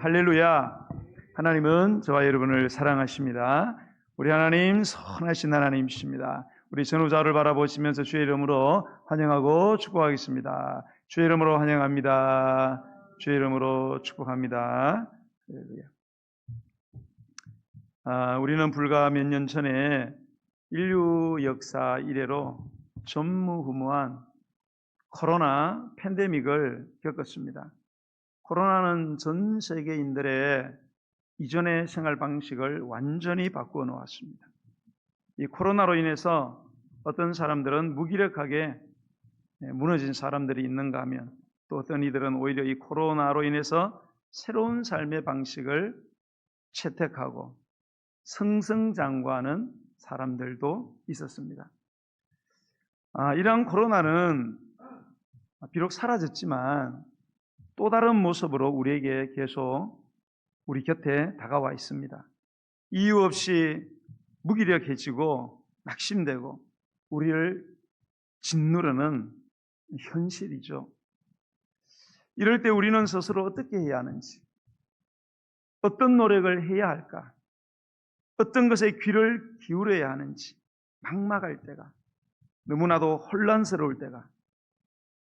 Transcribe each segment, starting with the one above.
할렐루야. 하나님은 저와 여러분을 사랑하십니다. 우리 하나님 선하신 하나님이십니다. 우리 전우자를 바라보시면서 주의 이름으로 환영하고 축복하겠습니다. 주의 이름으로 환영합니다. 주의 이름으로 축복합니다. 할렐루야. 우리는 불과 몇 년 전에 인류 역사 이래로 전무후무한 코로나 팬데믹을 겪었습니다. 코로나는 전 세계인들의 이전의 생활 방식을 완전히 바꾸어 놓았습니다. 이 코로나로 인해서 어떤 사람들은 무기력하게 무너진 사람들이 있는가 하면 또 어떤 이들은 오히려 이 코로나로 인해서 새로운 삶의 방식을 채택하고 승승장구하는 사람들도 있었습니다. 이러한 코로나는 비록 사라졌지만 또 다른 모습으로 우리에게 계속 우리 곁에 다가와 있습니다. 이유 없이 무기력해지고 낙심되고 우리를 짓누르는 현실이죠. 이럴 때 우리는 스스로 어떻게 해야 하는지, 어떤 노력을 해야 할까, 어떤 것에 귀를 기울여야 하는지 막막할 때가, 너무나도 혼란스러울 때가,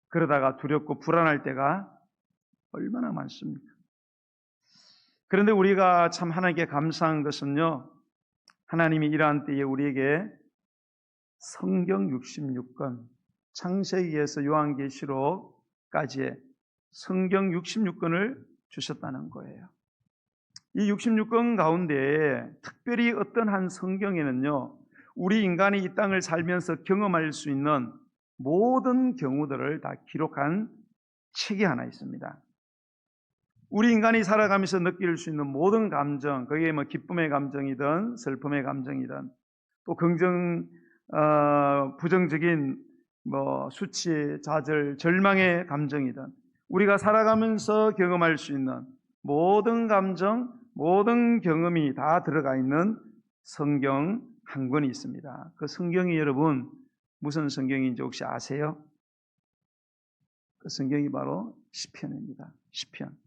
그러다가 두렵고 불안할 때가 얼마나 많습니까? 그런데 우리가 참 하나님께 감사한 것은요, 하나님이 이러한 때에 우리에게 성경 66권, 창세기에서 요한계시록까지의 성경 66권을 주셨다는 거예요. 이 66권 가운데 특별히 어떤 한 성경에는요, 우리 인간이 이 땅을 살면서 경험할 수 있는 모든 경우들을 다 기록한 책이 하나 있습니다. 우리 인간이 살아가면서 느낄 수 있는 모든 감정, 그게 뭐 기쁨의 감정이든 슬픔의 감정이든 또 부정적인 뭐 수치, 좌절, 절망의 감정이든 우리가 살아가면서 경험할 수 있는 모든 감정, 모든 경험이 다 들어가 있는 성경 한 권이 있습니다. 그 성경이 여러분 무슨 성경인지 혹시 아세요? 그 성경이 바로 시편입니다. 시편.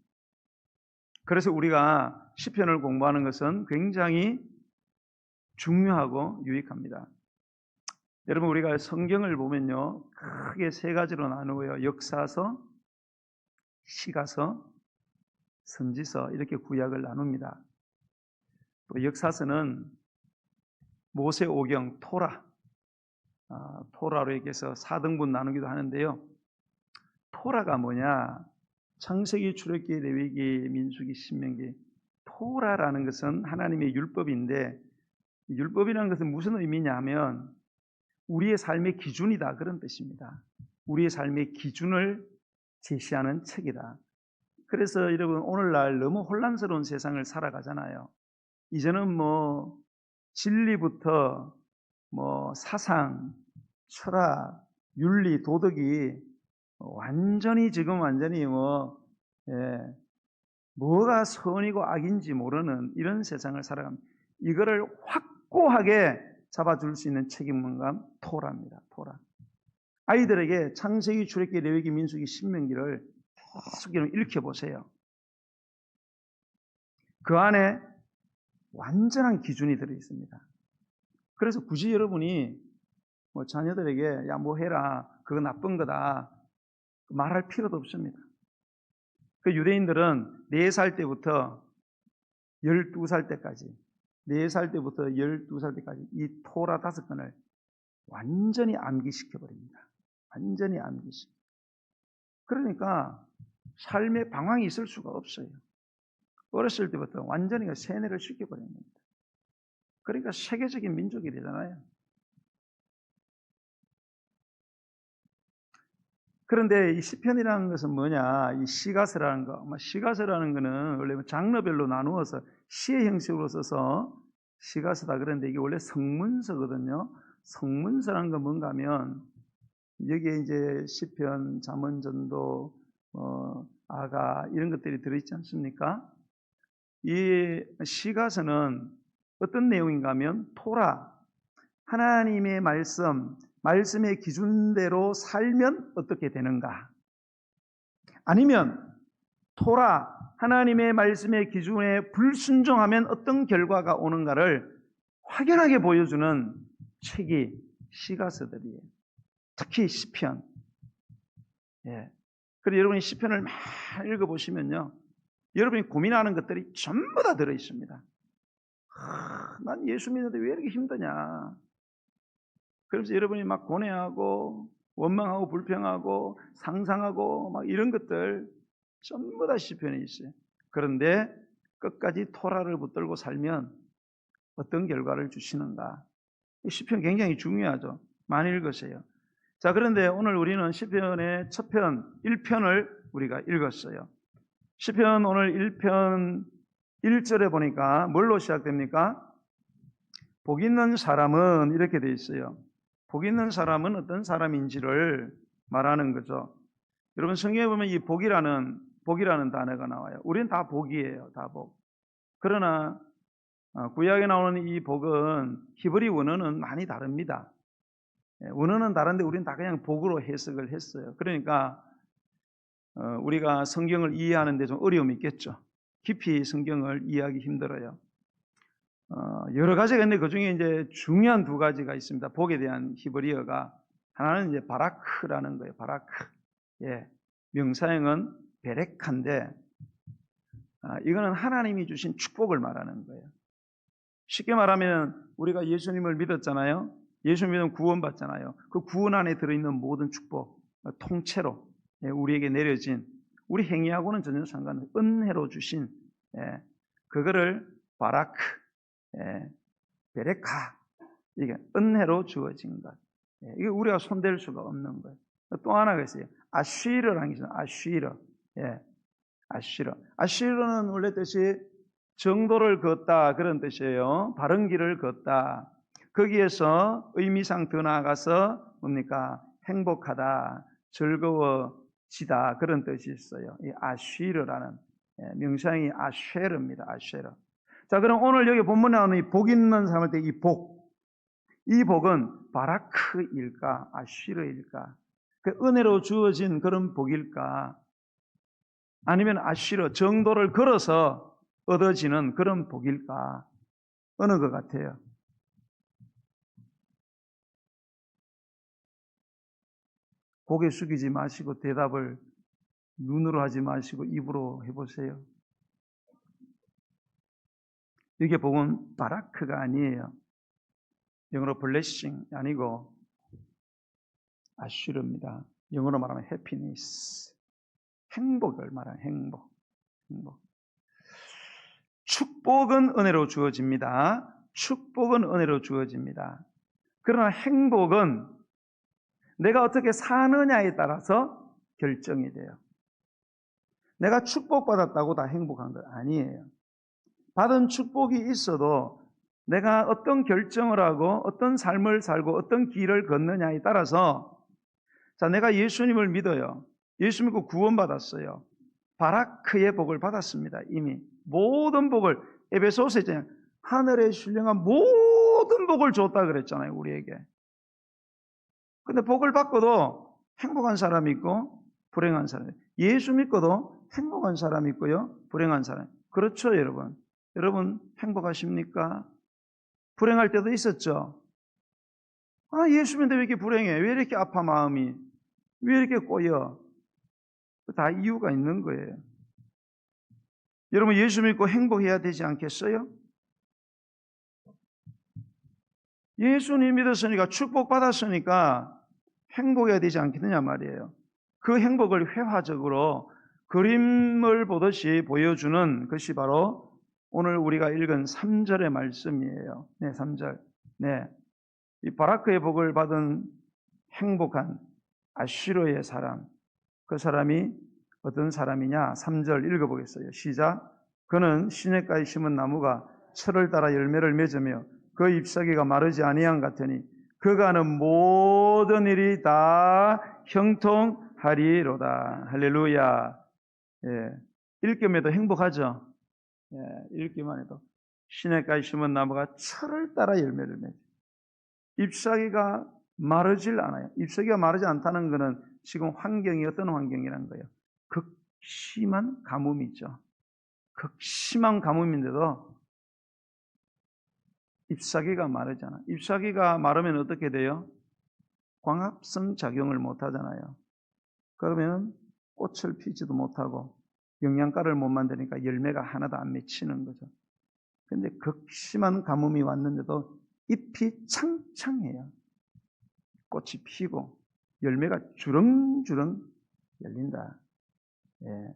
그래서 우리가 시편을 공부하는 것은 굉장히 중요하고 유익합니다. 여러분, 우리가 성경을 보면요, 크게 세 가지로 나누어요. 역사서, 시가서, 선지서 이렇게 구약을 나눕니다. 또 역사서는 모세오경, 토라로 얘기해서 4등분 나누기도 하는데요. 토라가 뭐냐? 창세기, 출애굽기, 레위기, 민수기, 신명기. 토라라는 것은 하나님의 율법인데, 율법이라는 것은 무슨 의미냐 하면 우리의 삶의 기준이다, 그런 뜻입니다. 우리의 삶의 기준을 제시하는 책이다. 그래서 여러분, 오늘날 너무 혼란스러운 세상을 살아가잖아요. 이제는 뭐 진리부터 뭐 사상, 철학, 윤리, 도덕이 완전히 뭐가 선이고 악인지 모르는 이런 세상을 살아갑니다. 이거를 확고하게 잡아줄 수 있는 책이 뭔가? 토라입니다. 토라. 아이들에게 창세기, 출애굽기, 레위기, 민수기, 신명기를 계속 읽혀보세요. 그 안에 완전한 기준이 들어있습니다. 그래서 굳이 여러분이 뭐 자녀들에게 야, 뭐 해라, 그거 나쁜 거다 말할 필요도 없습니다. 그 유대인들은 4살 때부터 12살 때까지 4살 때부터 12살 때까지 이 토라 5권을 완전히 암기시켜버립니다. 완전히 암기시켜. 그러니까 삶에 방황이 있을 수가 없어요. 어렸을 때부터 완전히 세뇌를 시켜버리는 겁니다. 그러니까 세계적인 민족이 되잖아요. 그런데 이 시편이라는 것은 뭐냐? 이 시가서라는 거. 시가서라는 거는 원래 장르별로 나누어서 시의 형식으로 써서 시가서다. 그런데 이게 원래 성문서거든요. 성문서라는 건 뭔가 하면 여기에 이제 시편, 잠언,전도, 아가 이런 것들이 들어있지 않습니까? 이 시가서는 어떤 내용인가 하면 토라, 하나님의 말씀의 기준대로 살면 어떻게 되는가? 아니면 토라, 하나님의 말씀의 기준에 불순종하면 어떤 결과가 오는가를 확연하게 보여주는 책이 시가서들이에요. 특히 시편. 예. 그리고 여러분이 시편을 막 읽어보시면요, 여러분이 고민하는 것들이 전부 다 들어있습니다. 난 예수 믿는데 왜 이렇게 힘드냐. 그래서 여러분이 막 고뇌하고 원망하고 불평하고 상상하고 막 이런 것들 전부 다 시편에 있어요. 그런데 끝까지 토라를 붙들고 살면 어떤 결과를 주시는가. 이 시편 굉장히 중요하죠. 많이 읽으세요. 자, 그런데 오늘 우리는 시편의 첫 편 1편을 우리가 읽었어요. 시편 오늘 1편 1절에 보니까 뭘로 시작됩니까? 복 있는 사람은 이렇게 돼 있어요. 복 있는 사람은 어떤 사람인지를 말하는 거죠. 여러분 성경에 보면 이 복이라는 단어가 나와요. 우리는 다 복이에요. 다 복. 그러나 구약에 나오는 이 복은 히브리 원어는 많이 다릅니다. 원어는 다른데 우리는 다 그냥 복으로 해석을 했어요. 그러니까 우리가 성경을 이해하는 데 좀 어려움이 있겠죠. 깊이 성경을 이해하기 힘들어요. 여러 가지가 있는데 그 중에 이제 중요한 두 가지가 있습니다. 복에 대한 히브리어가 하나는 이제 바라크라는 거예요. 바라크. 예. 명사형은 베레카인데 이거는 하나님이 주신 축복을 말하는 거예요. 쉽게 말하면 우리가 예수님을 믿었잖아요. 예수 믿으면 구원받잖아요. 그 구원 안에 들어있는 모든 축복, 통째로 우리에게 내려진 우리 행위하고는 전혀 상관없는 은혜로 주신 그거를 바라크, 베레카, 이게 은혜로 주어진 것. 이게 우리가 손댈 수가 없는 거예요. 또 하나가 있어요. 아쉬르라는 게 있어요. 아쉬르. 아쉬르. 아쉬르는 원래 뜻이 정도를 걷다 그런 뜻이에요. 바른 길을 걷다. 거기에서 의미상 더 나아가서 뭡니까? 행복하다, 즐거워지다 그런 뜻이 있어요. 이 아쉬르라는 명사형이 아쉐르입니다. 아쉐르. 자, 그럼 오늘 여기 본문에 나오는 이 복 있는 사람할 때 이 복은 바라크일까? 아쉬르일까? 그 은혜로 주어진 그런 복일까? 아니면 아쉬르, 정도를 걸어서 얻어지는 그런 복일까? 어느 것 같아요? 고개 숙이지 마시고 대답을 눈으로 하지 마시고 입으로 해보세요. 이게 복은 바라크가 아니에요. 영어로 블레싱 아니고 아쉬르입니다. 영어로 말하면 해피니스. 행복을 말하는 행복. 축복은 은혜로 주어집니다. 축복은 은혜로 주어집니다. 그러나 행복은 내가 어떻게 사느냐에 따라서 결정이 돼요. 내가 축복받았다고 다 행복한 건 아니에요. 받은 축복이 있어도 내가 어떤 결정을 하고 어떤 삶을 살고 어떤 길을 걷느냐에 따라서 자, 내가 예수님을 믿어요. 예수 믿고 구원받았어요. 바라크의 복을 받았습니다. 이미 모든 복을 에베소서에 있잖아요. 하늘에 신령한 모든 복을 줬다 그랬잖아요. 우리에게. 근데 복을 받고도 행복한 사람이 있고 불행한 사람이 있고 예수 믿고도 행복한 사람이 있고요. 불행한 사람이 있고. 그렇죠, 여러분? 여러분 행복하십니까? 불행할 때도 있었죠. 예수 믿는데 왜 이렇게 불행해? 왜 이렇게 아파 마음이? 왜 이렇게 꼬여? 다 이유가 있는 거예요. 여러분 예수 믿고 행복해야 되지 않겠어요? 예수님 믿었으니까 축복받았으니까 행복해야 되지 않겠느냐 말이에요. 그 행복을 회화적으로 그림을 보듯이 보여주는 것이 바로 오늘 우리가 읽은 3절의 말씀이에요. 네, 3절. 네. 이 바라크의 복을 받은 행복한 아쉬르의 사람, 그 사람이 어떤 사람이냐? 3절 읽어보겠어요. 시작. 그는 시냇가에 심은 나무가 철을 따라 열매를 맺으며 그 잎사귀가 마르지 아니한 같으니 그가 하는 모든 일이 다 형통하리로다. 할렐루야. 예. 읽기만 해도 행복하죠? 예. 읽기만 해도. 시냇가에 심은 나무가 철을 따라 열매를 맺어. 잎사귀가 마르질 않아요. 잎사귀가 마르지 않다는 것은 지금 환경이 어떤 환경이라는 거예요. 극심한 가뭄이죠. 극심한 가뭄인데도 잎사귀가 마르잖아. 잎사귀가 마르면 어떻게 돼요? 광합성 작용을 못 하잖아요. 그러면 꽃을 피지도 못하고 영양가를 못 만드니까 열매가 하나도 안 맺히는 거죠. 그런데 극심한 가뭄이 왔는데도 잎이 창창해요. 꽃이 피고 열매가 주렁주렁 열린다. 예.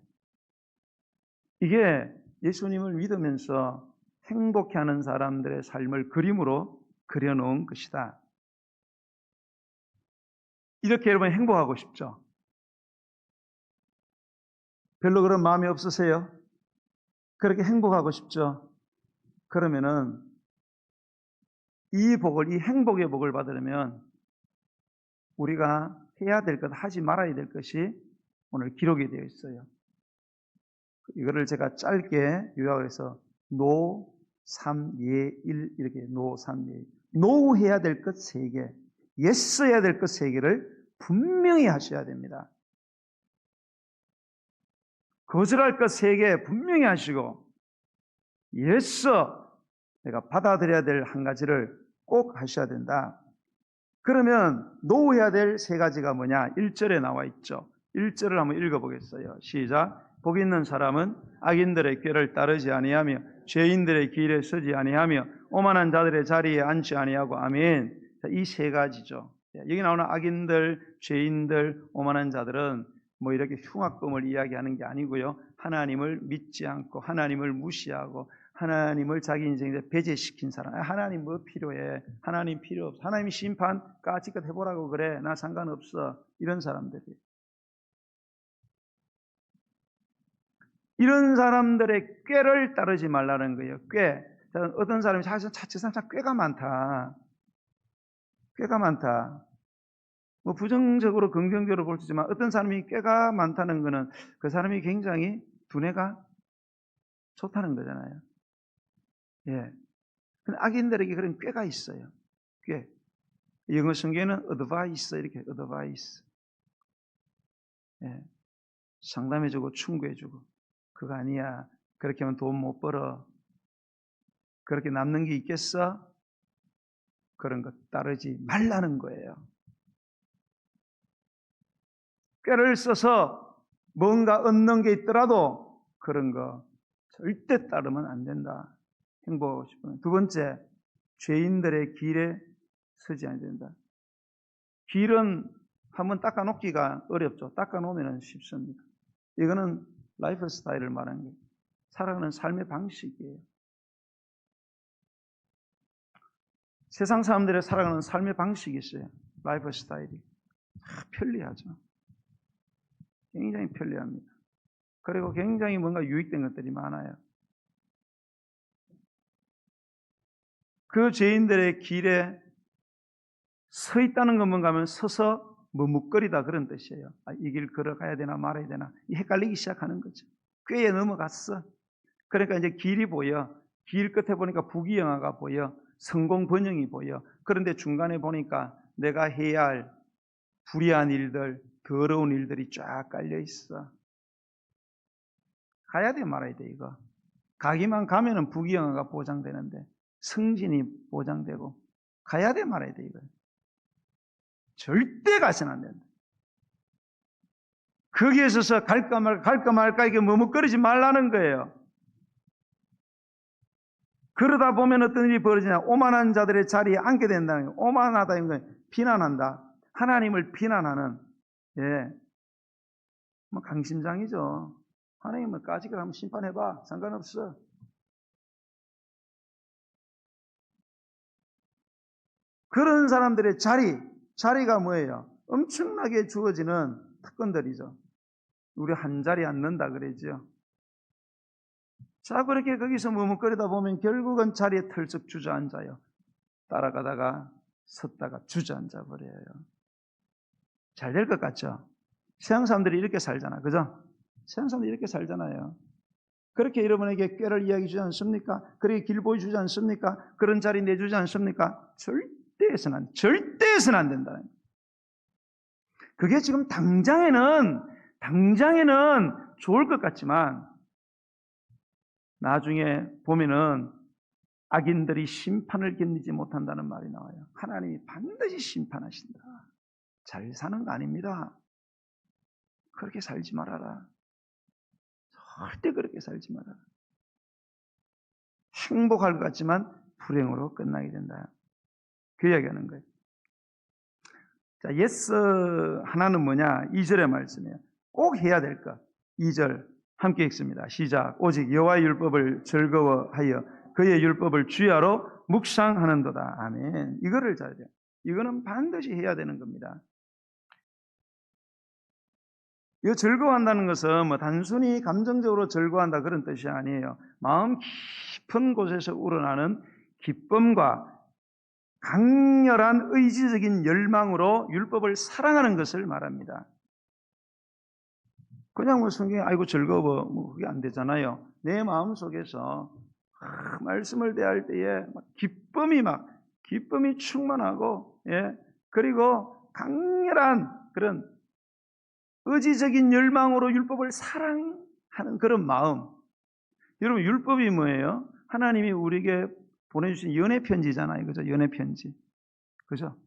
이게 예수님을 믿으면서 행복해하는 사람들의 삶을 그림으로 그려놓은 것이다. 이렇게 여러분 행복하고 싶죠? 별로 그런 마음이 없으세요? 그렇게 행복하고 싶죠? 그러면은 이 복을, 이 행복의 복을 받으려면 우리가 해야 될 것, 하지 말아야 될 것이 오늘 기록이 되어 있어요. 이거를 제가 짧게 요약해서 노, 3, 예, 1 이렇게 노, 3, 예. 노 해야 될 것 3개, 예스 해야 될 것 3개를 분명히 하셔야 됩니다. 거절할 것 3개 분명히 하시고 예스, 내가 받아들여야 될 한 가지를 꼭 하셔야 된다. 그러면 노 해야 될 3가지가 뭐냐? 1절에 나와 있죠. 1절을 한번 읽어보겠어요. 시작. 복 있는 사람은 악인들의 꾀를 따르지 아니하며 죄인들의 길에 서지 아니하며 오만한 자들의 자리에 앉지 아니하고 아멘. 이 3가지죠. 여기 나오는 악인들, 죄인들, 오만한 자들은 뭐 이렇게 흉악범을 이야기하는 게 아니고요. 하나님을 믿지 않고 하나님을 무시하고 하나님을 자기 인생에 배제시킨 사람. 하나님 뭐 필요해? 하나님 필요 없어. 하나님 심판 까짓것 해보라고 그래. 나 상관없어. 이런 사람들이. 이런 사람들의 꾀를 따르지 말라는 거예요. 꾀. 어떤 사람이 사실 자체상 참 꾀가 많다. 꾀가 많다. 뭐 부정적으로 긍정적으로 볼 수 있지만 어떤 사람이 꾀가 많다는 것은 그 사람이 굉장히 두뇌가 좋다는 거잖아요. 예. 근데 악인들에게 그런 꾀가 있어요. 꾀. 영어 성경에는 advice 이렇게 advice. 예. 상담해주고 충고해주고 그거 아니야. 그렇게 하면 돈 못 벌어. 그렇게 남는 게 있겠어? 그런 것 따르지 말라는 거예요. 꾀를 써서 뭔가 얻는 게 있더라도 그런 거 절대 따르면 안 된다. 행복하고 싶으면. 2번째, 죄인들의 길에 서지 않아야 된다. 길은 한번 닦아놓기가 어렵죠. 닦아놓으면 쉽습니다. 이거는 라이프 스타일을 말하는 거예요. 살아가는 삶의 방식이에요. 세상 사람들의 살아가는 삶의 방식이 있어요. 라이프 스타일이. 편리하죠. 굉장히 편리합니다. 그리고 굉장히 뭔가 유익된 것들이 많아요. 그 죄인들의 길에 서 있다는 건 뭔가 하면 서서 머뭇거리다 그런 뜻이에요. 이 길 걸어가야 되나 말아야 되나 헷갈리기 시작하는 거죠. 꾀에 넘어갔어. 그러니까 이제 길이 보여. 길 끝에 보니까 부귀영화가 보여. 성공 번영이 보여. 그런데 중간에 보니까 내가 해야 할 불의한 일들, 더러운 일들이 쫙 깔려 있어. 가야 돼 말아야 돼 이거. 가기만 가면은 부귀영화가 보장되는데 승진이 보장되고 가야 돼 말아야 돼 이거. 절대 가서는 안 된다. 거기에 있어서 갈까 말까 이게 머뭇거리지 말라는 거예요. 그러다 보면 어떤 일이 벌어지냐. 오만한 자들의 자리에 앉게 된다는 거예요. 오만하다 이런 거예요. 비난한다. 하나님을 비난하는, 예, 뭐 강심장이죠. 하나님을 까짓걸 한번 심판해봐. 상관없어. 그런 사람들의 자리가 뭐예요? 엄청나게 주어지는 특권들이죠. 우리 한 자리에 앉는다 그러죠. 자, 그렇게 거기서 머뭇거리다 보면 결국은 자리에 털썩 주저앉아요. 따라가다가 섰다가 주저앉아 버려요. 잘 될 것 같죠? 세상 사람들이 이렇게 살잖아. 그죠? 세상 사람들이 이렇게 살잖아요. 그렇게 여러분에게 꾀를 이야기해 주지 않습니까? 그렇게 길 보여주지 않습니까? 그런 자리 내주지 않습니까? 절대 해서는 안 된다는 거예요. 그게 지금 당장에는 좋을 것 같지만 나중에 보면은 악인들이 심판을 견디지 못한다는 말이 나와요. 하나님이 반드시 심판하신다. 잘 사는 거 아닙니다. 그렇게 살지 말아라. 절대 그렇게 살지 말아라. 행복할 것 같지만 불행으로 끝나게 된다. 그 이야기하는 거예요. 자, 예스 하나는 뭐냐? 2절의 말씀이에요. 꼭 해야 될 것. 2절 함께 읽습니다. 시작. 오직 여호와의 율법을 즐거워하여 그의 율법을 주야로 묵상하는도다. 아멘. 이거를 잘 돼요. 이거는 반드시 해야 되는 겁니다. 이 즐거워한다는 것은 뭐 단순히 감정적으로 즐거워한다 그런 뜻이 아니에요. 마음 깊은 곳에서 우러나는 기쁨과 강렬한 의지적인 열망으로 율법을 사랑하는 것을 말합니다. 그냥 뭐 성경에 아이고 즐거워 뭐 그게 안 되잖아요. 내 마음 속에서 말씀을 대할 때에 기쁨이 충만하고, 예, 그리고 강렬한 그런 의지적인 열망으로 율법을 사랑하는 그런 마음. 여러분, 율법이 뭐예요? 하나님이 우리에게 보내주신 연애 편지잖아요. 그죠? 연애 편지. 그죠?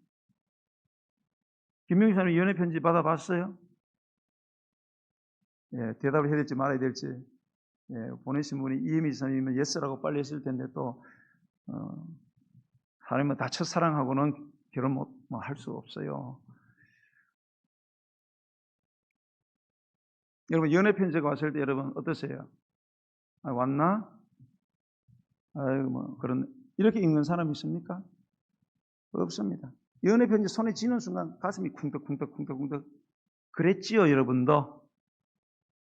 김명희 사람이 연애 편지 받아봤어요? 예, 대답을 해야 될지 말아야 될지. 예, 보내신 분이 이혜미 지사님이면 예스라고 빨리 했을 텐데 또, 사람은 다 첫사랑하고는 결혼 할 수 없어요. 여러분, 연애 편지가 왔을 때 여러분 어떠세요? 아, 왔나? 아이고, 뭐, 이렇게 읽는 사람이 있습니까? 없습니다. 연애 편지 손에 쥐는 순간 가슴이 쿵덕쿵덕쿵덕쿵덕 그랬지요, 여러분도?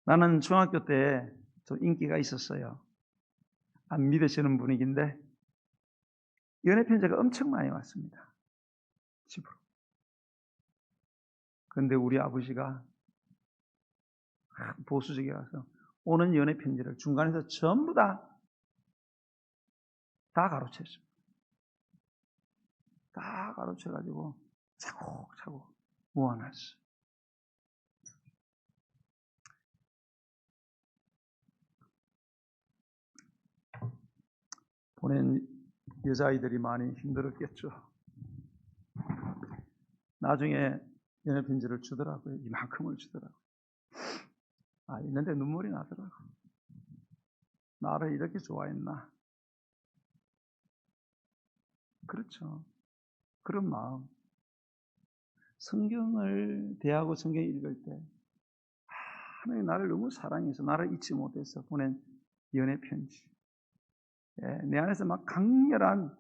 나는 중학교 때 좀 인기가 있었어요. 안 믿으시는 분위기인데, 연애 편지가 엄청 많이 왔습니다. 집으로. 그런데 우리 아버지가 보수적이라서 오는 연애 편지를 중간에서 전부 다 가로챘습니다. 다 가로채가지고 차곡차곡 모아놨어요. 보낸 여자아이들이 많이 힘들었겠죠. 나중에 연애 편지를 주더라고요. 이만큼을 주더라고요. 아, 있는데 눈물이 나더라고요. 나를 이렇게 좋아했나? 그렇죠. 그런 마음. 성경을 대하고 성경 읽을 때 하나님 나를 너무 사랑해서 나를 잊지 못해서 보낸 연애 편지. 예, 내 안에서 막 강렬한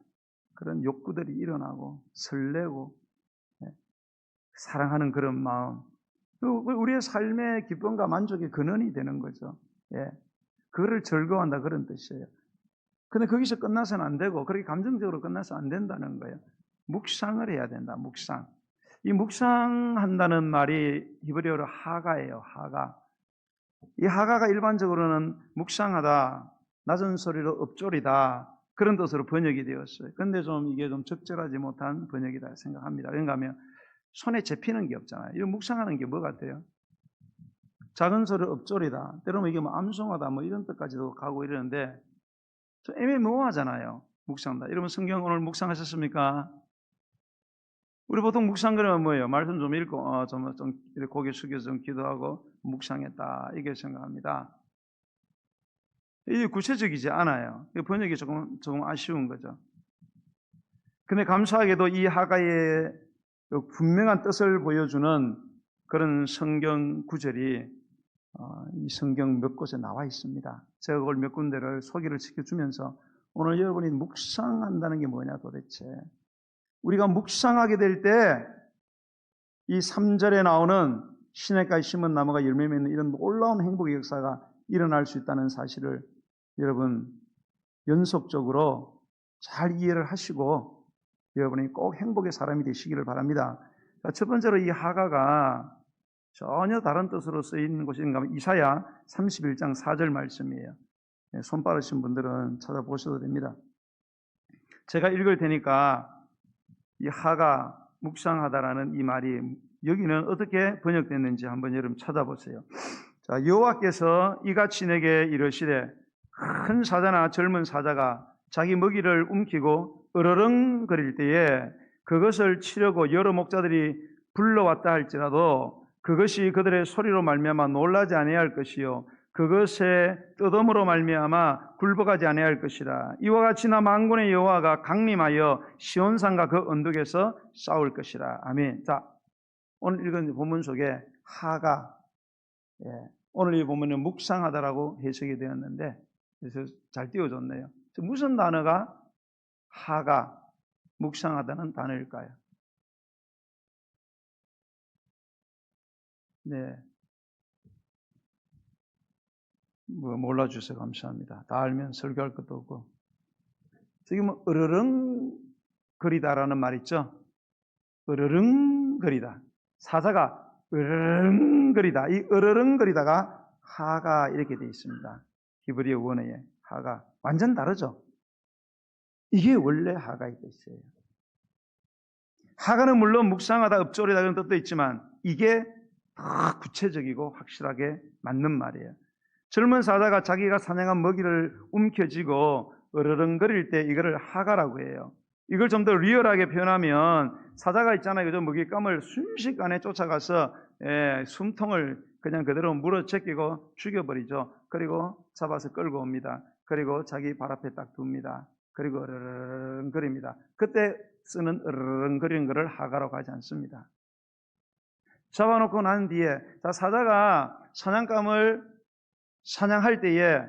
그런 욕구들이 일어나고 설레고, 예, 사랑하는 그런 마음. 우리의 삶의 기쁨과 만족의 근원이 되는 거죠. 예, 그거를 즐거워한다 그런 뜻이에요. 근데 거기서 끝나서는 안 되고 그렇게 감정적으로 끝나서 안 된다는 거예요. 묵상을 해야 된다. 묵상. 이 묵상한다는 말이 히브리어로 하가예요. 하가. 이 하가가 일반적으로는 묵상하다, 낮은 소리로 읊조리다 그런 뜻으로 번역이 되었어요. 그런데 이게 좀 적절하지 못한 번역이다 생각합니다. 왜냐하면 손에 잡히는 게 없잖아요. 이 묵상하는 게 뭐 같아요? 작은 소리로 읊조리다. 때로는 이게 뭐 암송하다 뭐 이런 뜻까지도 가고 이러는데 좀 애매모호하잖아요. 묵상다. 여러분 성경 오늘 묵상하셨습니까? 우리 보통 묵상 그러면 뭐예요? 말씀 좀 읽고 좀 이렇게 고개 숙여서 좀 기도하고 묵상했다 이게 생각합니다. 이게 구체적이지 않아요. 번역이 조금 아쉬운 거죠. 근데 감사하게도 이 하가의 분명한 뜻을 보여주는 그런 성경 구절이 이 성경 몇 곳에 나와 있습니다. 제가 그걸 몇 군데를 소개를 시켜주면서 오늘 여러분이 묵상한다는 게 뭐냐 도대체. 우리가 묵상하게 될 때 이 3절에 나오는 시냇가에 심은 나무가 열매 맺는 이런 놀라운 행복의 역사가 일어날 수 있다는 사실을 여러분 연속적으로 잘 이해를 하시고 여러분이 꼭 행복의 사람이 되시기를 바랍니다. 첫 번째로 이 하가가 전혀 다른 뜻으로 쓰인 곳인가 하면 이사야 31장 4절 말씀이에요. 손 빠르신 분들은 찾아보셔도 됩니다. 제가 읽을 테니까 이 하가 묵상하다라는 이 말이 여기는 어떻게 번역됐는지 한번 여러분 찾아보세요. 자, 여호와께서 이같이 내게 이르시되 큰 사자나 젊은 사자가 자기 먹이를 움키고 으르렁거릴 때에 그것을 치려고 여러 목자들이 불러왔다 할지라도 그것이 그들의 소리로 말미암아 놀라지 아니할 것이요 그것의 뜨덤으로 말미암아 굴복하지 아니할 것이라. 이와 같이 나 만군의 여호와가 강림하여 시온산과 그 언덕에서 싸울 것이라. 아멘. 자, 오늘 읽은 본문 속에 하가, 오늘 이 본문은 묵상하다라고 해석이 되었는데, 그래서 잘 띄워줬네요. 무슨 단어가 하가, 묵상하다는 단어일까요? 네. 몰라주셔서 감사합니다. 다 알면 설교할 것도 없고. 지금 으르렁거리다라는 말 있죠? 으르렁거리다. 사자가 으르렁거리다. 이 으르렁거리다가 하가 이렇게 되어 있습니다. 히브리어 원어에 하가. 완전 다르죠? 이게 원래 하가의 뜻이에요. 하가는 물론 묵상하다, 읊조리다 그런 뜻도 있지만 이게 더 구체적이고 확실하게 맞는 말이에요. 젊은 사자가 자기가 사냥한 먹이를 움켜쥐고 으르렁거릴 때 이거를 하가라고 해요. 이걸 좀 더 리얼하게 표현하면 사자가 있잖아요. 그죠? 먹잇감을 순식간에 쫓아가서 숨통을 그냥 그대로 물어제끼고 죽여버리죠. 그리고 잡아서 끌고 옵니다. 그리고 자기 발 앞에 딱 둡니다. 그리고 으르렁거립니다. 그때 쓰는 으르렁거리는 것을 하가라고 하지 않습니다. 잡아놓고 난 뒤에 사자가 사냥감을 사냥할 때에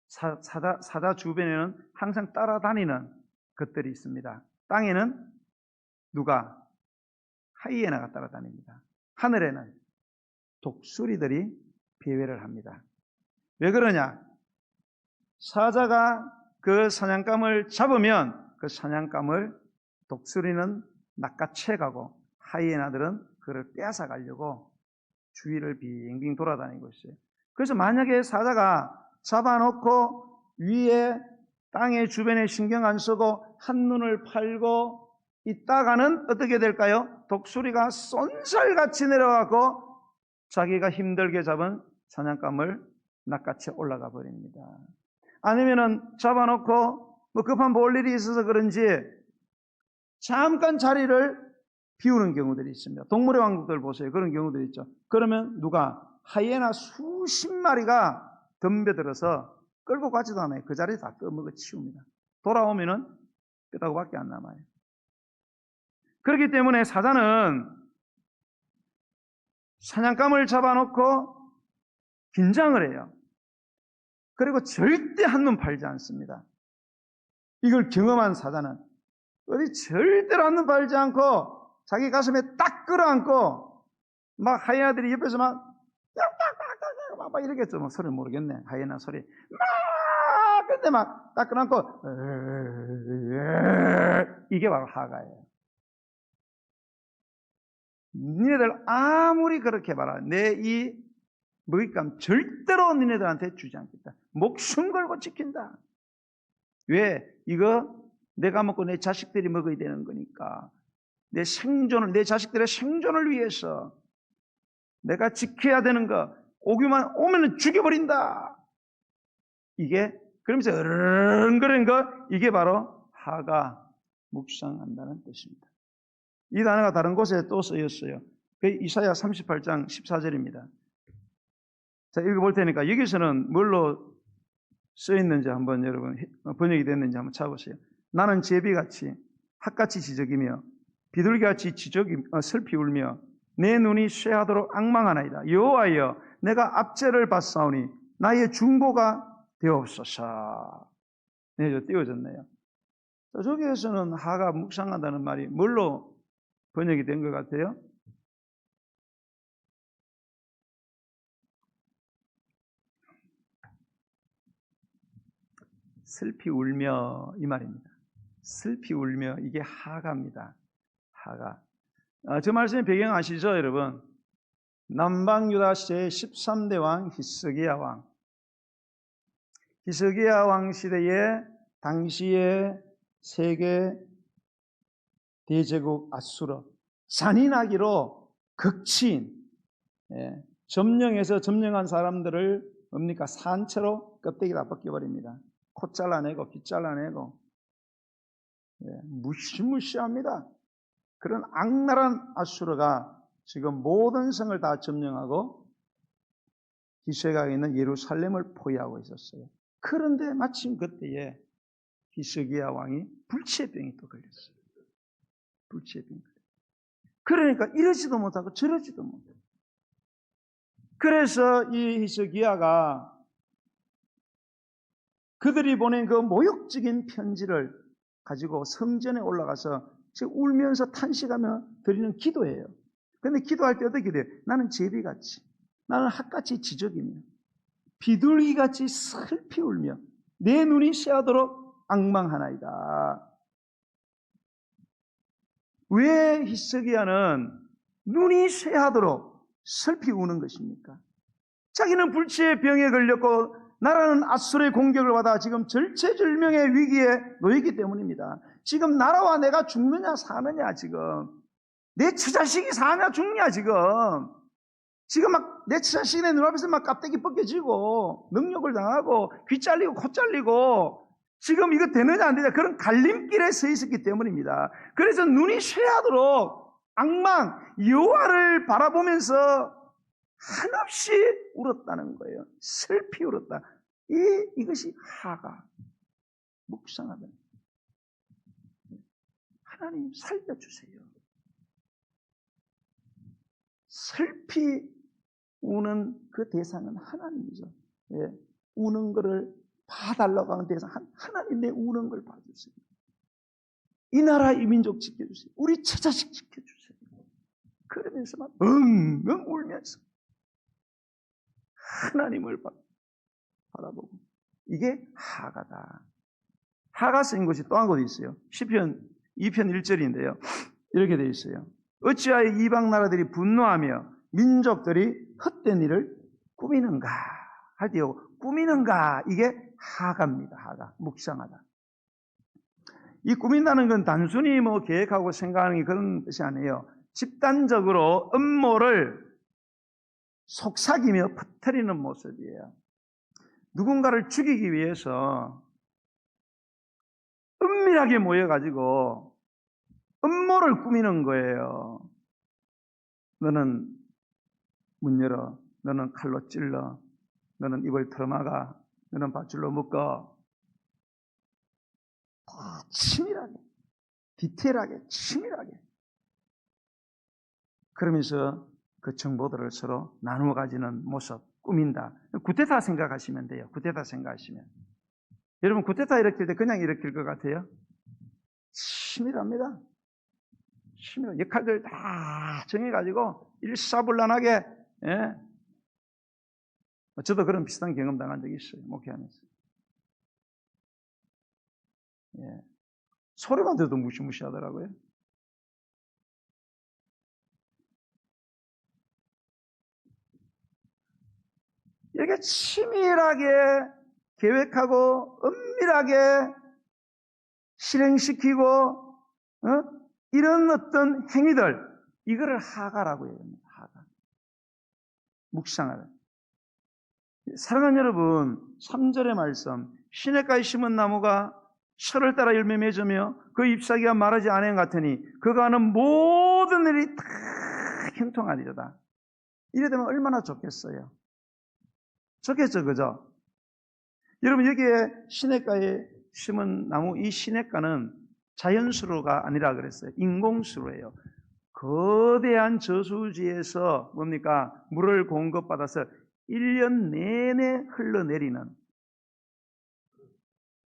사자 주변에는 항상 따라다니는 것들이 있습니다. 땅에는 누가? 하이에나가 따라다닙니다. 하늘에는 독수리들이 배회를 합니다. 왜 그러냐? 사자가 그 사냥감을 잡으면 그 사냥감을 독수리는 낚아채 가고 하이에나들은 그를 빼앗아 가려고 주위를 빙빙 돌아다니고 있어요. 그래서 만약에 사자가 잡아놓고 위에 땅의 주변에 신경 안 쓰고 한눈을 팔고 있다가는 어떻게 될까요? 독수리가 쏜살같이 내려가고 자기가 힘들게 잡은 사냥감을 낚아채 올라가 버립니다. 아니면은 잡아놓고 급한 볼 일이 있어서 그런지 잠깐 자리를 비우는 경우들이 있습니다. 동물의 왕국들 보세요. 그런 경우들이 있죠. 그러면 누가? 하이에나 수십 마리가 덤벼들어서 끌고 가지도 않아요. 그 자리에 다 꺼먹어 치웁니다. 돌아오면은 뼈다구밖에 안 남아요. 그렇기 때문에 사자는 사냥감을 잡아놓고 긴장을 해요. 그리고 절대 한눈 팔지 않습니다. 이걸 경험한 사자는 어디 절대로 한눈 팔지 않고 자기 가슴에 딱 끌어안고 막 하이에나들이 옆에서 막 이렇게 했죠. 뭐 소리 모르겠네. 하이에나 소리. 근데 막 딱 끌어안고 이게 바로 하가예요. 니네들 아무리 그렇게 말하 내 이 먹잇감 절대로 니네들한테 주지 않겠다. 목숨 걸고 지킨다. 왜? 이거 내가 먹고 내 자식들이 먹어야 되는 거니까. 내 자식들의 생존을 위해서 내가 지켜야 되는 거. 오면은 죽여버린다. 이게 그러면서 으르렁거리는 거, 이게 바로 하가, 묵상한다는 뜻입니다. 이 단어가 다른 곳에 또 쓰였어요. 이사야 38장 14절입니다. 자, 읽어볼 테니까 여기서는 뭘로 쓰였는지 한번 여러분 번역이 됐는지 한번 찾아보세요. 나는 제비같이 핫같이 지적이며 비둘기같이 슬피 울며 내 눈이 쇠하도록 앙망하나이다. 여호와여, 내가 압제를 받사오니 나의 중보가 되옵소서. 네, 저 띄워졌네요. 저기에서는 하가 묵상한다는 말이 뭘로 번역이 된 것 같아요? 슬피 울며 이 말입니다. 슬피 울며 이게 하가입니다. 하가. 저 말씀의 배경 아시죠, 여러분? 남방유다 시대의 13대 왕 히스기야 왕. 히스기야 왕 시대에 당시의 세계 대제국 아수르 잔인하기로 극치인 점령해서 점령한 사람들을 뭡니까? 산채로 껍데기 다 벗겨버립니다. 코 잘라내고 귀 잘라내고 무시무시합니다. 그런 악랄한 아수르가 지금 모든 성을 다 점령하고 히스기야가 있는 예루살렘을 포위하고 있었어요. 그런데 마침 그때에 히스기야 왕이 불치병이 또 걸렸어요. 불치병이. 그러니까 이러지도 못하고 저러지도 못해요. 그래서 이 히스기야가 그들이 보낸 그 모욕적인 편지를 가지고 성전에 올라가서 지금 울면서 탄식하며 드리는 기도예요. 그런데 기도할 때 어떻게 돼요? 나는 제비같이, 나는 핫같이 지저귀며 비둘기같이 슬피 울며 내 눈이 새하도록 앙망하나이다. 왜 히스기야는 눈이 새하도록 슬피 우는 것입니까? 자기는 불치의 병에 걸렸고 나라는 아수르의 공격을 받아 지금 절체절명의 위기에 놓이기 때문입니다. 지금 나라와 내가 죽느냐 사느냐, 지금 내 처자식이 사냐 죽냐, 지금 막 내 처자식이 내 눈앞에서 막 깝대기 벗겨지고 능욕을 당하고 귀 잘리고 코 잘리고 지금 이거 되느냐 안 되느냐 그런 갈림길에 서 있었기 때문입니다. 그래서 눈이 쇠하도록 악망 여호와를 바라보면서 한없이 울었다는 거예요. 슬피 울었다. 이것이 하가 묵상하다. 하나님 살려주세요. 슬피 우는 그 대상은 하나님이죠. 우는 거를 봐달라고 하는 대상, 하나님 내 우는 걸 봐주세요. 이 나라 이 민족 지켜주세요. 우리 처자식 지켜주세요. 그러면서 막 엉엉 울면서 하나님을 바라보고, 이게 하가다. 하가 쓰인 것이 또 한 곳에 있어요. 시편 2편 1절인데요. 이렇게 되어 있어요. 어찌하여 이방 나라들이 분노하며 민족들이 헛된 일을 꾸미는가 할 때요. 꾸미는가, 이게 하가입니다. 하가, 묵상하다. 이 꾸민다는 건 단순히 계획하고 생각하는 그런 것이 아니에요. 집단적으로 음모를 속삭이며 퍼뜨리는 모습이에요. 누군가를 죽이기 위해서 은밀하게 모여가지고 음모를 꾸미는 거예요. 너는 문 열어, 너는 칼로 찔러, 너는 입을 털어막아, 너는 밧줄로 묶어. 다 치밀하게, 디테일하게, 치밀하게. 그러면서 그 정보들을 서로 나누어 가지는 모습, 꾸민다. 구테타 생각하시면 돼요. 구테타 생각하시면. 여러분, 구테타 일으킬 때 그냥 일으킬 것 같아요? 치밀합니다. 치밀한 역할들 다 정해가지고 일사불란하게. 저도 그런 비슷한 경험 당한 적이 있어요. 목회하면서. 소리만 들어도 무시무시하더라고요. 이렇게 치밀하게 계획하고 은밀하게 실행시키고 이런 어떤 행위들, 이거를 하가라고 해요. 하가. 묵상하다. 사랑하는 여러분, 3절의 말씀, 시냇가에 심은 나무가 철을 따라 열매 맺으며 그 잎사귀가 마르지 아니한 같으니 그가 하는 모든 일이 다 형통하리로다. 이래 되면 얼마나 좋겠어요. 좋겠죠, 그죠? 여러분, 여기에 시냇가에 심은 나무, 이 시냇가는 자연수로가 아니라 그랬어요. 인공수로예요. 거대한 저수지에서 뭡니까? 물을 공급받아서 1년 내내 흘러내리는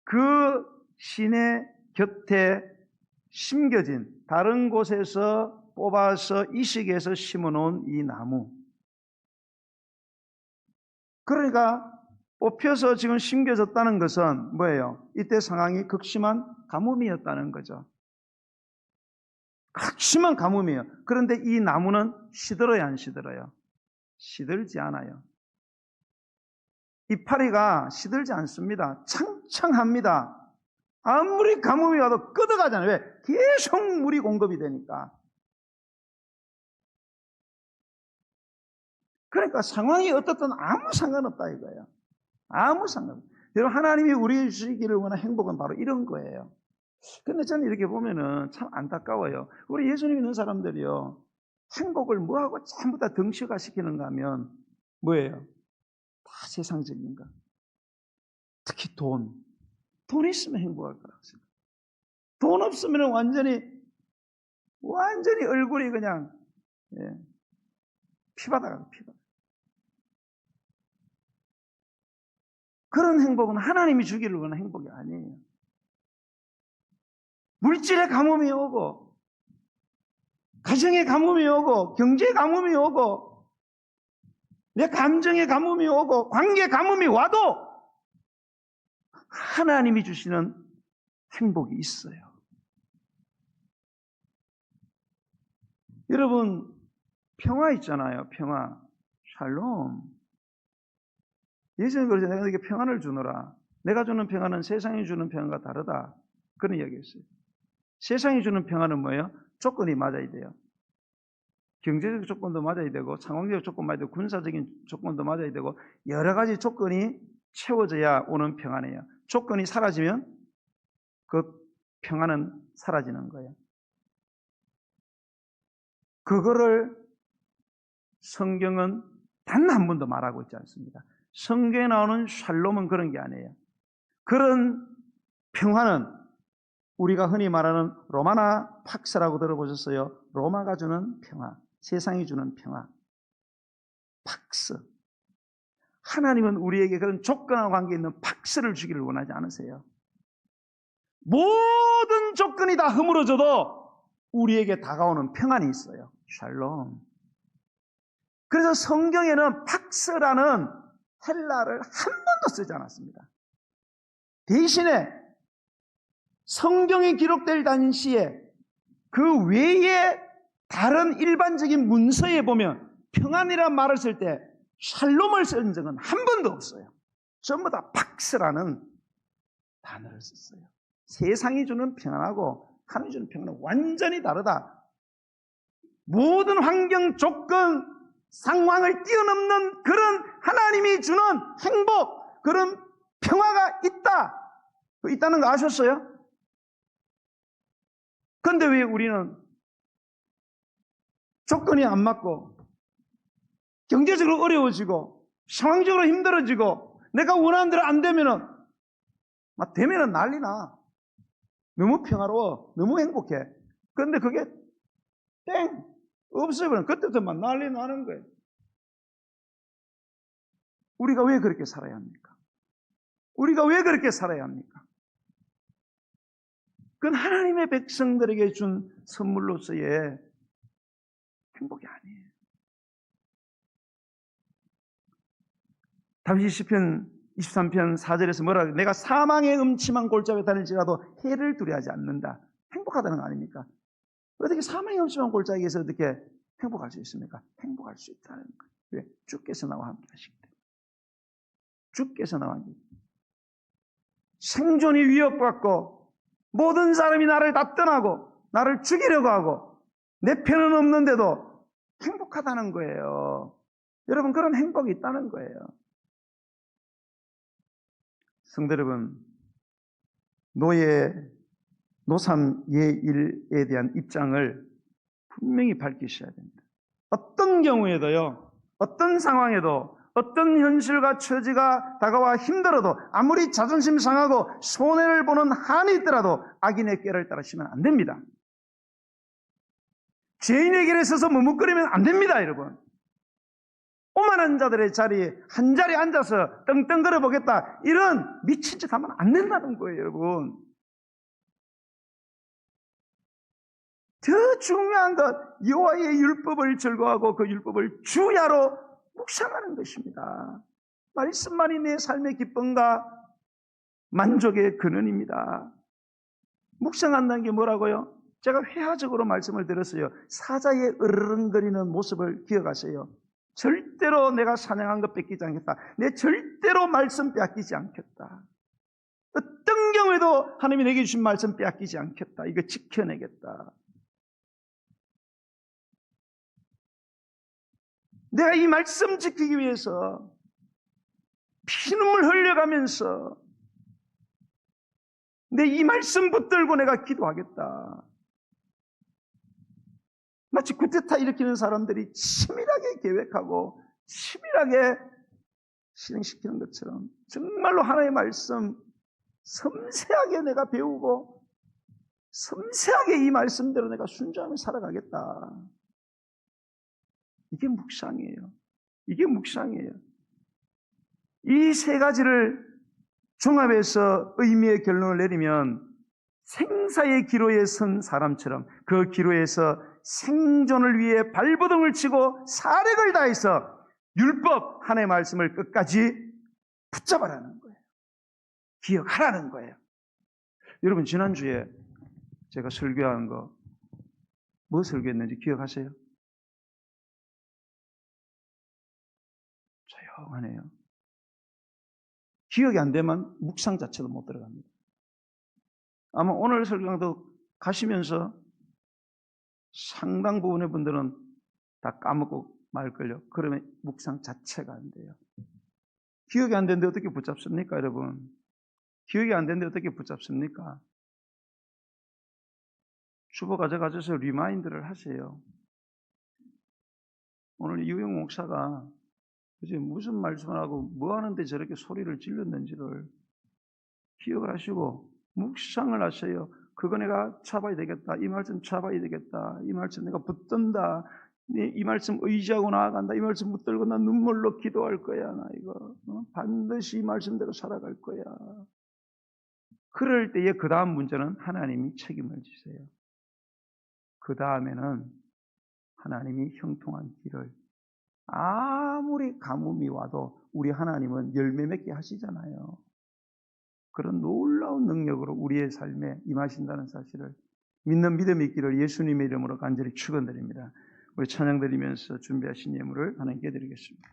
그 시내 곁에 심겨진, 다른 곳에서 뽑아서 이식해서 심어놓은 이 나무. 그러니까 뽑혀서 지금 심겨졌다는 것은 뭐예요? 이때 상황이 극심한 가뭄이었다는 거죠. 극심한 가뭄이에요. 그런데 이 나무는 시들어요, 안 시들어요? 시들지 않아요. 이파리가 시들지 않습니다. 창창합니다. 아무리 가뭄이 와도 끄덕하잖아요. 왜? 계속 물이 공급이 되니까. 그러니까 상황이 어떻든 아무 상관없다 이거예요. 아무 상관없어요. 여러분, 하나님이 우리에게 주시기를 원하는 행복은 바로 이런 거예요. 근데 저는 이렇게 보면은 참 안타까워요. 우리 예수님 믿는 사람들이요, 행복을 뭐하고 전부 다 덩치화 시키는가 하면 뭐예요? 다 세상적인 거. 특히 돈. 돈 있으면 행복할 거라고 생각해요. 돈 없으면 완전히 얼굴이 그냥 피바다가 피바다. 그런 행복은 하나님이 주기를 원하는 행복이 아니에요. 물질의 가뭄이 오고, 가정의 가뭄이 오고, 경제의 가뭄이 오고, 내 감정의 가뭄이 오고, 관계의 가뭄이 와도 하나님이 주시는 행복이 있어요. 여러분, 평화 있잖아요. 평화. 샬롬. 예수님 그러죠. 내가 너에게 평안을 주노라. 내가 주는 평안은 세상이 주는 평안과 다르다. 그런 이야기였어요. 세상이 주는 평안은 뭐예요? 조건이 맞아야 돼요. 경제적 조건도 맞아야 되고, 상황적 조건 맞아야 되고, 군사적인 조건도 맞아야 되고, 여러 가지 조건이 채워져야 오는 평안이에요. 조건이 사라지면 그 평안은 사라지는 거예요. 그거를 성경은 단 한 번도 말하고 있지 않습니다. 성경에 나오는 샬롬은 그런 게 아니에요. 그런 평화는 우리가 흔히 말하는 로마나 팍스라고 들어보셨어요? 로마가 주는 평화, 세상이 주는 평화. 팍스. 하나님은 우리에게 그런 조건과 관계 있는 팍스를 주기를 원하지 않으세요. 모든 조건이 다 허물어져도 우리에게 다가오는 평안이 있어요. 샬롬. 그래서 성경에는 팍스라는 헬라를 한 번도 쓰지 않았습니다. 대신에 성경이 기록될 당시에 그 외에 다른 일반적인 문서에 보면 평안이라는 말을 쓸 때 샬롬을 쓴 적은 한 번도 없어요. 전부 다 팍스라는 단어를 썼어요. 세상이 주는 평안하고 하나님이 주는 평안은 완전히 다르다. 모든 환경, 조건, 상황을 뛰어넘는 그런 하나님이 주는 행복, 그런 평화가 있다는 거 아셨어요? 그런데 왜 우리는 조건이 안 맞고 경제적으로 어려워지고 상황적으로 힘들어지고 내가 원하는 대로 안 되면은 막 되면은 난리나. 너무 평화로워, 너무 행복해. 그런데 그게 땡 없어버리면 그때부터 막 난리 나는 거예요. 우리가 왜 그렇게 살아야 합니까? 우리가 왜 그렇게 살아야 합니까? 그건 하나님의 백성들에게 준 선물로서의 행복이 아니에요. 다윗이 시편 23편 4절에서 뭐라고 해요? 내가 사망의 음침한 골짜기에 다닐지라도 해를 두려워하지 않는다. 행복하다는 거 아닙니까? 어떻게 사망의 음침한 골짜기에서 어떻게 행복할 수 있습니까? 행복할 수 있다는 거예요. 왜? 주께서 나와 함께 하시기 때문에. 주께서 나와 함께. 생존이 위협받고 모든 사람이 나를 다 떠나고 나를 죽이려고 하고 내 편은 없는데도 행복하다는 거예요. 여러분, 그런 행복이 있다는 거예요. 성도 여러분, 노삼 예일에 대한 입장을 분명히 밝히셔야 됩니다. 어떤 경우에도요, 어떤 상황에도, 어떤 현실과 처지가 다가와 힘들어도 아무리 자존심 상하고 손해를 보는 한이 있더라도 악인의 꾀를 따르시면 안 됩니다. 죄인의 길에 서서 머뭇거리면 안 됩니다, 여러분. 오만한 자들의 자리에 한 자리에 앉아서 떵떵거려 보겠다, 이런 미친 짓 하면 안 된다는 거예요, 여러분. 더 중요한 것, 여호와의 율법을 즐거워하고 그 율법을 주야로 묵상하는 것입니다. 말씀만이 내 삶의 기쁨과 만족의 근원입니다. 묵상한다는 게 뭐라고요? 제가 회화적으로 말씀을 드렸어요. 사자의 으르렁거리는 모습을 기억하세요. 절대로 내가 사냥한 것 뺏기지 않겠다. 내 절대로 말씀 빼앗기지 않겠다. 어떤 경우에도 하나님이 내게 주신 말씀 빼앗기지 않겠다. 이거 지켜내겠다. 내가 이 말씀 지키기 위해서 피눈물 흘려가면서 내 이 말씀 붙들고 내가 기도하겠다. 마치 쿠데타 일으키는 사람들이 치밀하게 계획하고 치밀하게 실행시키는 것처럼 정말로 하나님의 말씀 섬세하게 내가 배우고 섬세하게 이 말씀대로 내가 순종하며 살아가겠다. 이게 묵상이에요. 이게 묵상이에요. 이 세 가지를 종합해서 의미의 결론을 내리면 생사의 기로에 선 사람처럼 그 기로에서 생존을 위해 발버둥을 치고 사력을 다해서 율법 하나님의 말씀을 끝까지 붙잡아라는 거예요. 기억하라는 거예요. 여러분 지난주에 제가 설교한 거 뭐 설교했는지 기억하세요? 조용하네요. 기억이 안 되면 묵상 자체도 못 들어갑니다. 아마 오늘 설교도 가시면서 상당 부분의 분들은 다 까먹고 말걸요. 그러면 묵상 자체가 안 돼요. 기억이 안 되는데 어떻게 붙잡습니까, 여러분? 기억이 안 되는데 어떻게 붙잡습니까? 주보 가져가셔서 리마인드를 하세요. 오늘 이우영 목사가 그제 무슨 말씀을 하고 뭐 하는데 저렇게 소리를 질렀는지를 기억을 하시고 묵상을 하세요. 그거 내가 잡아야 되겠다. 이 말씀 잡아야 되겠다. 이 말씀 내가 붙든다. 이 말씀 의지하고 나아간다. 이 말씀 붙들고 나 눈물로 기도할 거야. 나 이거 반드시 이 말씀대로 살아갈 거야. 그럴 때에 그 다음 문제는 하나님이 책임을 지세요. 그 다음에는 하나님이 형통한 길을 아무리 가뭄이 와도 우리 하나님은 열매 맺게 하시잖아요. 그런 놀라운 능력으로 우리의 삶에 임하신다는 사실을 믿는 믿음이 있기를 예수님의 이름으로 간절히 축원드립니다. 우리 찬양 드리면서 준비하신 예물을 하나님께 드리겠습니다.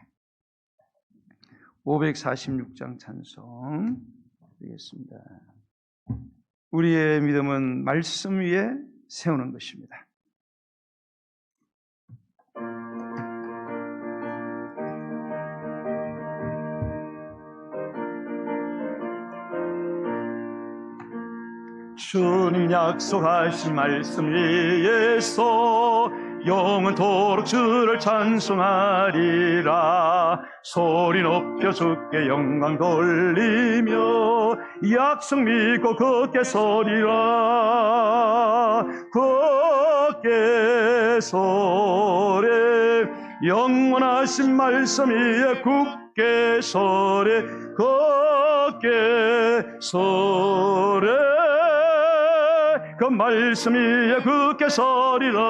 546장 찬송 드리겠습니다. 우리의 믿음은 말씀 위에 세우는 것입니다. 주님 약속하신 말씀 위에서 영원토록 주를 찬송하리라. 소리 높여 주께 영광 돌리며 약속 믿고 굳게 서리라. 굳게 서래 영원하신 말씀 위에 굳게 서래 굳게 서래 그 말씀 위에 굳게 서리라.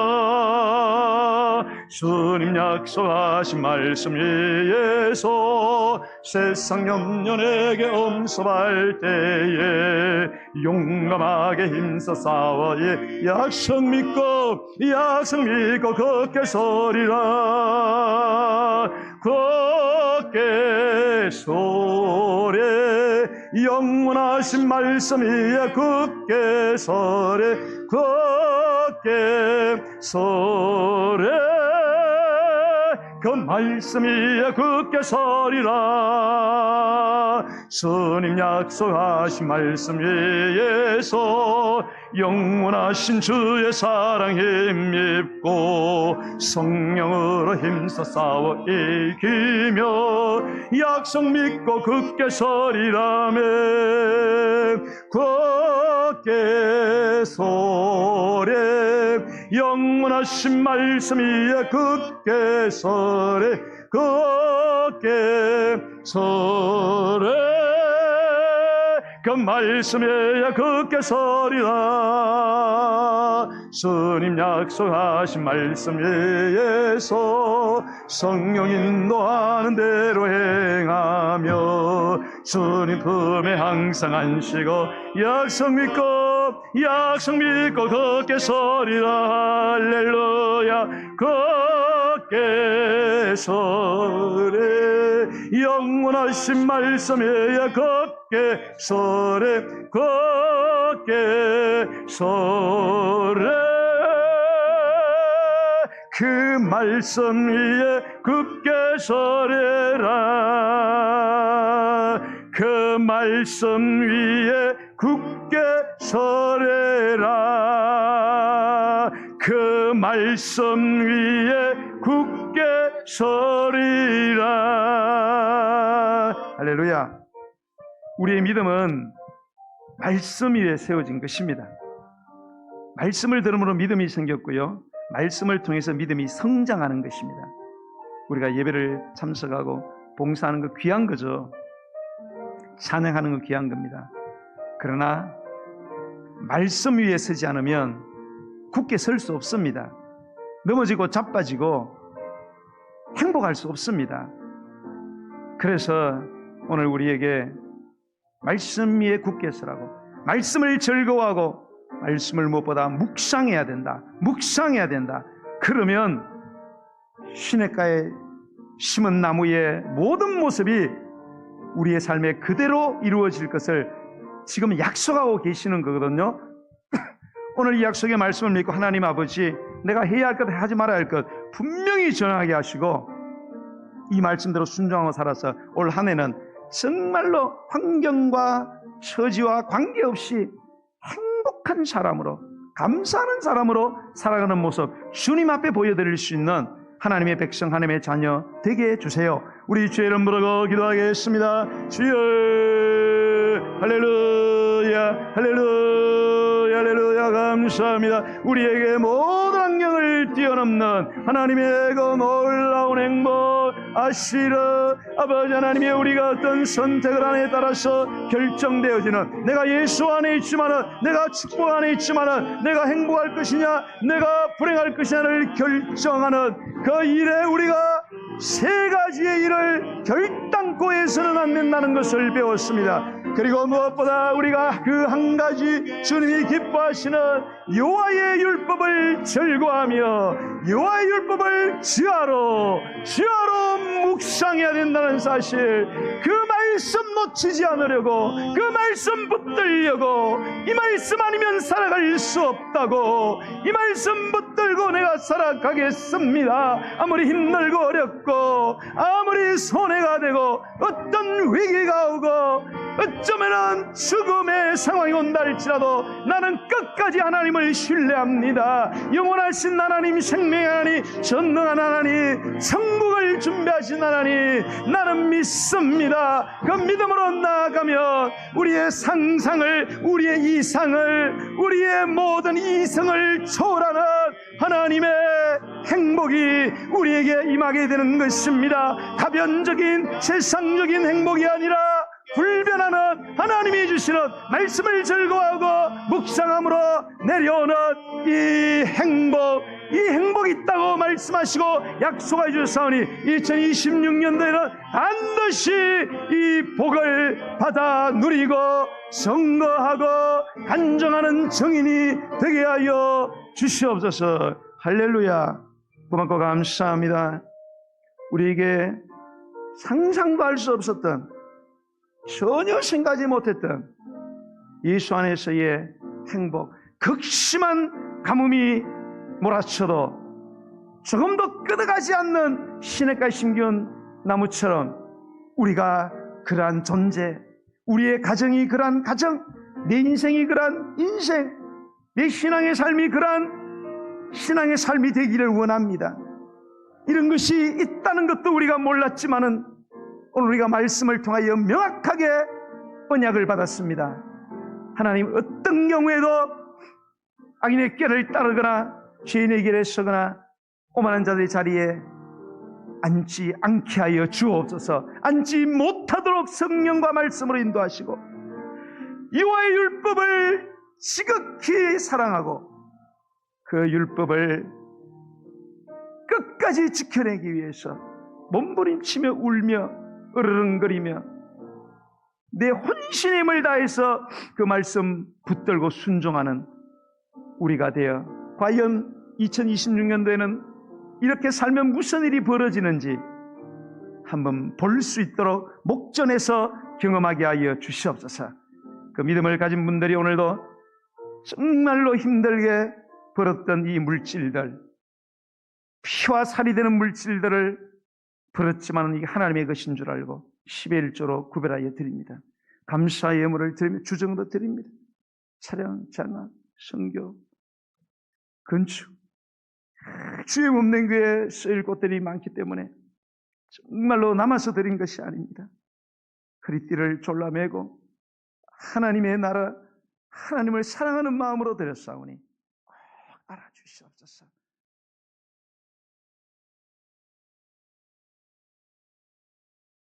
주님 약속하신 말씀 위에서 세상 염려 내게 엄습할 때에 용감하게 힘써 싸워 약속 믿고 굳게 서리라. 굳게 서래 영원하신 말씀 위에 굳게 서래 굳게 서래 그 말씀 위에 굳게 서리라. 주님 약속하신 말씀 위에서 영원하신 주의 사랑 힘입고 성령으로 힘써 싸워 이기며 약속 믿고 굳게 서리라며. 굳게 서래 영원하신 말씀 위에 굳게 서래 굳게 서래 그 말씀 위에 굳게 서리라. 주님 약속하신 말씀 위에서 성령 인도하는 대로 행하며 주님 품에 항상 안시고 약속 믿고 굳게 서리라. 할렐루야. 굳게 서래 영원하신 말씀 위에 굳게 서래 굳게 서래 그 말씀 위에 굳게 서래라. 그 말씀 위에 굳게 서래라. 그 말씀 위에 굳게 서리라. 할렐루야. 우리의 믿음은 말씀 위에 세워진 것입니다. 말씀을 들음으로 믿음이 생겼고요, 말씀을 통해서 믿음이 성장하는 것입니다. 우리가 예배를 참석하고 봉사하는 거 귀한 거죠. 찬양하는 거 귀한 겁니다. 그러나 말씀 위에 서지 않으면 굳게 설 수 없습니다. 넘어지고 자빠지고 행복할 수 없습니다. 그래서 오늘 우리에게 말씀 위에 굳게 서라고, 말씀을 즐거워하고 말씀을 무엇보다 묵상해야 된다. 묵상해야 된다. 그러면 시냇가에 심은 나무의 모든 모습이 우리의 삶에 그대로 이루어질 것을 지금 약속하고 계시는 거거든요. 오늘 이 약속의 말씀을 믿고 하나님 아버지, 내가 해야 할 것, 하지 말아야 할 것 분명히 정하게 하시고 이 말씀대로 순종하고 살아서 올 한 해는 정말로 환경과 처지와 관계없이 행복한 사람으로, 감사하는 사람으로 살아가는 모습 주님 앞에 보여드릴 수 있는 하나님의 백성, 하나님의 자녀 되게 해주세요. 우리 주의 이름 부르고 기도하겠습니다. 주여, 할렐루야, 할렐루야, 할렐루야. 감사합니다. 우리에게 모든 환경을 뛰어넘는 하나님의 그 놀라운 행복 아시라. 아버지 하나님의 우리가 어떤 선택을 하느냐에 따라서 결정되어지는, 내가 예수 안에 있지만은, 내가 축복 안에 있지만은 내가 행복할 것이냐 내가 불행할 것이냐를 결정하는 그 일에 우리가 세 가지의 일을 결단코 해서는 안 된다는 것을 배웠습니다. 그리고 무엇보다 우리가 그 한 가지 주님이 기뻐하시는 여호와의 율법을 즐거워하며 여호와의 율법을 지하로 묵상해야 된다는 사실, 그 말씀 놓치지 않으려고, 그 말씀 붙들려고, 이 말씀 아니면 살아갈 수 없다고, 이 말씀 붙들고 내가 살아가겠습니다. 아무리 힘들고 어렵고 아무리 손해가 되고 어떤 위기가 오고 어쩌면은 죽음의 상황이 온다 할지라도 나는 끝까지 하나님을 신뢰합니다. 영원하신 하나님, 생명의 하나님, 전능한 하나님, 천국을 준비하신 하나님, 나는 믿습니다. 그 믿음으로 나아가면 우리의 상상을, 우리의 이상을, 우리의 모든 이성을 초월하는 하나님의 행복이 우리에게 임하게 되는 것입니다. 가변적인 세상적인 행복이 아니라 불변하는 하나님이 주시는 말씀을 즐거워하고 묵상함으로 내려오는 이 행복이 있다고 말씀하시고 약속해 주셨사오니 2026년도에는 반드시 이 복을 받아 누리고 선거하고 간정하는 정인이 되게 하여 주시옵소서. 할렐루야. 고맙고 감사합니다. 우리에게 상상도 할 수 없었던, 전혀 생각하지 못했던 예수 안에서의 행복, 극심한 가뭄이 몰아쳐도 조금도 끄덕하지 않는 시냇가에 심겨온 나무처럼 우리가 그러한 존재, 우리의 가정이 그러한 가정, 내 인생이 그러한 인생, 내 신앙의 삶이 그러한 신앙의 삶이 되기를 원합니다. 이런 것이 있다는 것도 우리가 몰랐지만은 오늘 우리가 말씀을 통하여 명확하게 언약을 받았습니다. 하나님, 어떤 경우에도 악인의 꾀를 따르거나 죄인의 길에 서거나 오만한 자들의 자리에 앉지 않게 하여 주옵소서. 앉지 못하도록 성령과 말씀으로 인도하시고 여호와의 율법을 지극히 사랑하고 그 율법을 끝까지 지켜내기 위해서 몸부림치며 울며 으르렁거리며 내 혼신의 힘을 다해서 그 말씀 붙들고 순종하는 우리가 되어 과연 2026년도에는 이렇게 살면 무슨 일이 벌어지는지 한번 볼 수 있도록 목전에서 경험하게 하여 주시옵소서. 그 믿음을 가진 분들이 오늘도 정말로 힘들게 벌었던 이 물질들, 피와 살이 되는 물질들을 버렸지만 이게 하나님의 것인 줄 알고 10의 1조로 구별하여 드립니다. 감사의 예물을 드리며 주정으로 드립니다. 차량, 장학, 선교, 건축, 주임 없는 교회에 쓰일 곳들이 많기 때문에 정말로 남아서 드린 것이 아닙니다. 허리띠를 졸라매고 하나님의 나라, 하나님을 사랑하는 마음으로 드렸사오니 꼭 알아주시옵소서.